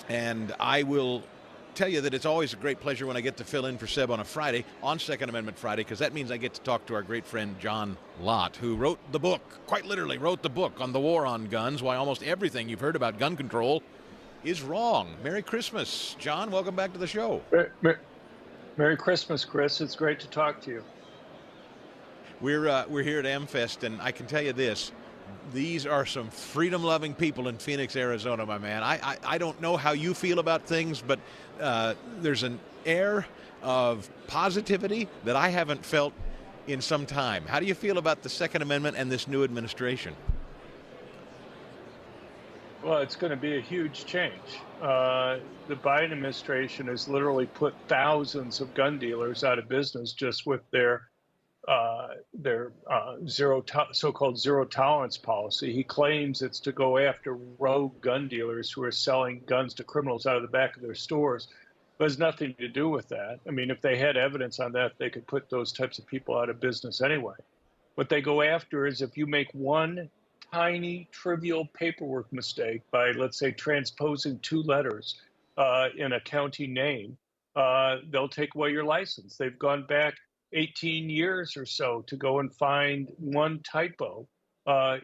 And I will tell you that it's always a great pleasure when I get to fill in for Seb on a Friday, on Second Amendment Friday, because that means I get to talk to our great friend John Lott, who wrote the book, quite literally wrote the book on the war on guns, why almost everything you've heard about gun control is wrong. Merry Christmas. John, welcome back to the show. Merry Christmas, Chris. It's great to talk to you. We're here at AmFest, and I can tell you this. These are some freedom-loving people in Phoenix, Arizona, my man. I don't know how you feel about things, but there's an air of positivity that I haven't felt in some time. How do you feel about the Second Amendment and this new administration? Well, it's going to be a huge change. The Biden administration has literally put thousands of gun dealers out of business just with their so-called zero tolerance policy. He claims it's to go after rogue gun dealers who are selling guns to criminals out of the back of their stores. But it has nothing to do with that. I mean, if they had evidence on that, they could put those types of people out of business anyway. What they go after is if you make one tiny, trivial paperwork mistake by, let's say, transposing two letters in a county name, they'll take away your license. They've gone back 18 years or so to go and find one typo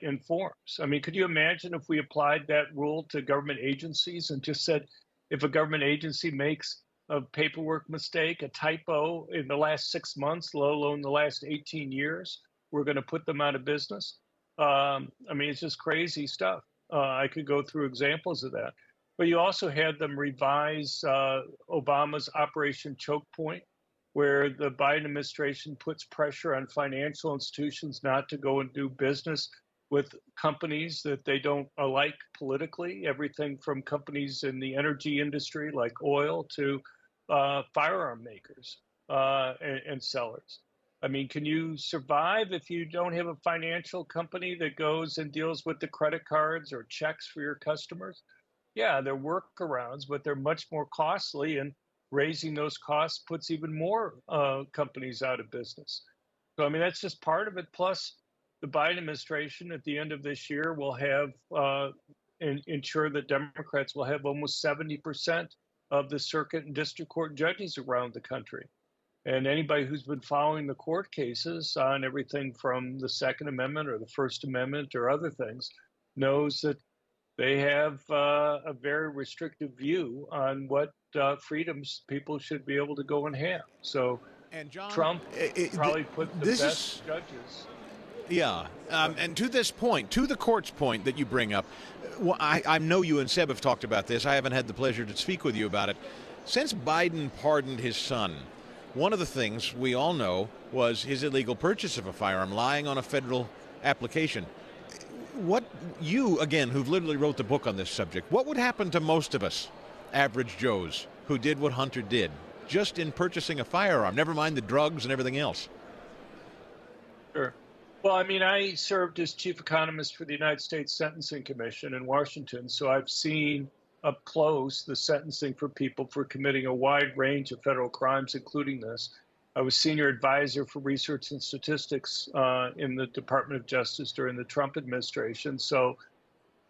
in forms. I mean, could you imagine if we applied that rule to government agencies and just said, if a government agency makes a paperwork mistake, a typo in the last 6 months, let alone the last 18 years, we're going to put them out of business? I mean, it's just crazy stuff. I could go through examples of that. But you also had them revise Obama's Operation Choke Point, where the Biden administration puts pressure on financial institutions not to go and do business with companies that they don't like politically, everything from companies in the energy industry like oil to firearm makers and sellers. I mean, can you survive if you don't have a financial company that goes and deals with the credit cards or checks for your customers? Yeah, there are workarounds, but they're much more costly, and raising those costs puts even more companies out of business. So, I mean, that's just part of it. Plus, the Biden administration at the end of this year will have ensure that Democrats will have almost 70% of the circuit and district court judges around the country. And anybody who's been following the court cases on everything from the Second Amendment or the First Amendment or other things knows that they have a very restrictive view on what freedoms people should be able to go and have. So, and John, Trump probably put the best judges. Yeah, and to this point, to the court's point that you bring up, I know you and Seb have talked about this. I haven't had the pleasure to speak with you about it. Since Biden pardoned his son, one of the things we all know was his illegal purchase of a firearm lying on a federal application. What you, again, who've literally wrote the book on this subject, what would happen to most of us, average Joes, who did what Hunter did, just in purchasing a firearm, never mind the drugs and everything else? Sure. Well, I mean, I served as chief economist for the United States Sentencing Commission in Washington, so I've seen up close the sentencing for people for committing a wide range of federal crimes, including this. I was senior advisor for research and statistics in the Department of Justice during the Trump administration. So,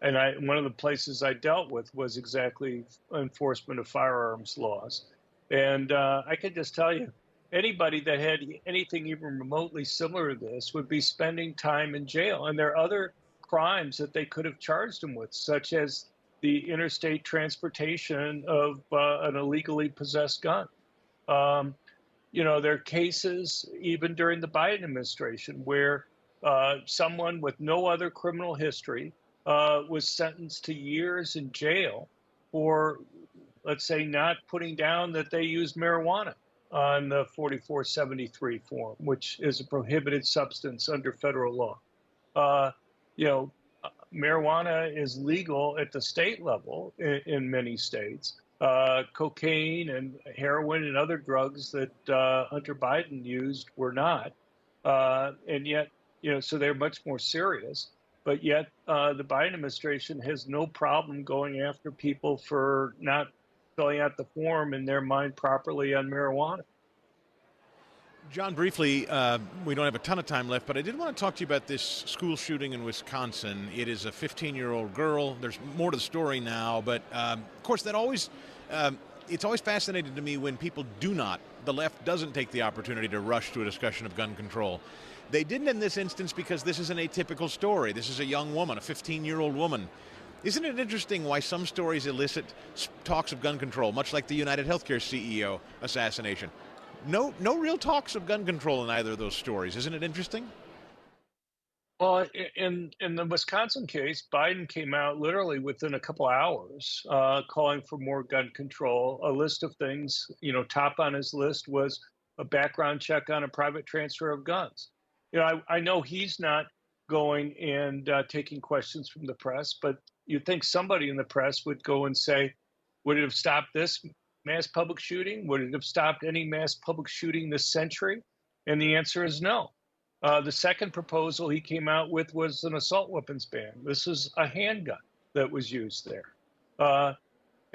and one of the places I dealt with was exactly enforcement of firearms laws. And I can just tell you, anybody that had anything even remotely similar to this would be spending time in jail. And there are other crimes that they could have charged them with, such as the interstate transportation of an illegally possessed gun. You know, there are cases even during the Biden administration where someone with no other criminal history was sentenced to years in jail for, let's say, not putting down that they used marijuana on the 4473 form, which is a prohibited substance under federal law. You know, marijuana is legal at the state level in many states. Cocaine and heroin and other drugs that Hunter Biden used were not. And yet, you know, so they're much more serious. But yet the Biden administration has no problem going after people for not filling out the form in their mind properly on marijuana. John, briefly, we don't have a ton of time left, but I did want to talk to you about this school shooting in Wisconsin. It is a 15-year-old girl. There's more to the story now, but of course, it's always fascinating to me when people the left doesn't take the opportunity to rush to a discussion of gun control. They didn't in this instance because this is an atypical story. This is a young woman, a 15-year-old woman. Isn't it interesting why some stories elicit talks of gun control, much like the United Healthcare CEO assassination? No real talks of gun control in either of those stories. Isn't it interesting? Well, in the Wisconsin case, Biden came out literally within a couple hours, calling for more gun control. A list of things, top on his list was a background check on a private transfer of guns. I know he's not going and taking questions from the press, but you'd think somebody in the press would go and say, would it have stopped this mass public shooting? Would it have stopped any mass public shooting this century? And the answer is no. The second proposal he came out with was an assault weapons ban. This is a handgun that was used there.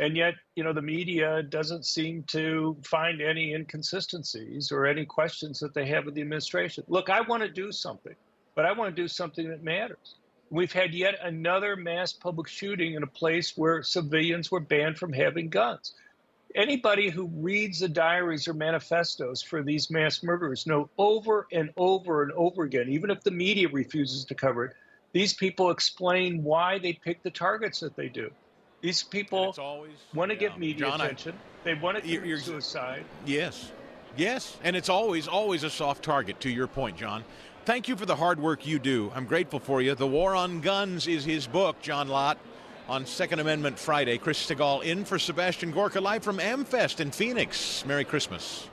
And yet, the media doesn't seem to find any inconsistencies or any questions that they have with the administration. Look, I want to do something, but I want to do something that matters. We've had yet another mass public shooting in a place where civilians were banned from having guns. Anybody who reads the diaries or manifestos for these mass murderers know over and over and over again, even if the media refuses to cover it, these people explain why they pick the targets that they do. These people want to get media attention. They want to commit suicide. Yes. And it's always a soft target, to your point, John. Thank you for the hard work you do. I'm grateful for you. The War on Guns is his book, John Lott. On Second Amendment Friday, Chris Stigall in for Sebastian Gorka, live from AmFest in Phoenix. Merry Christmas.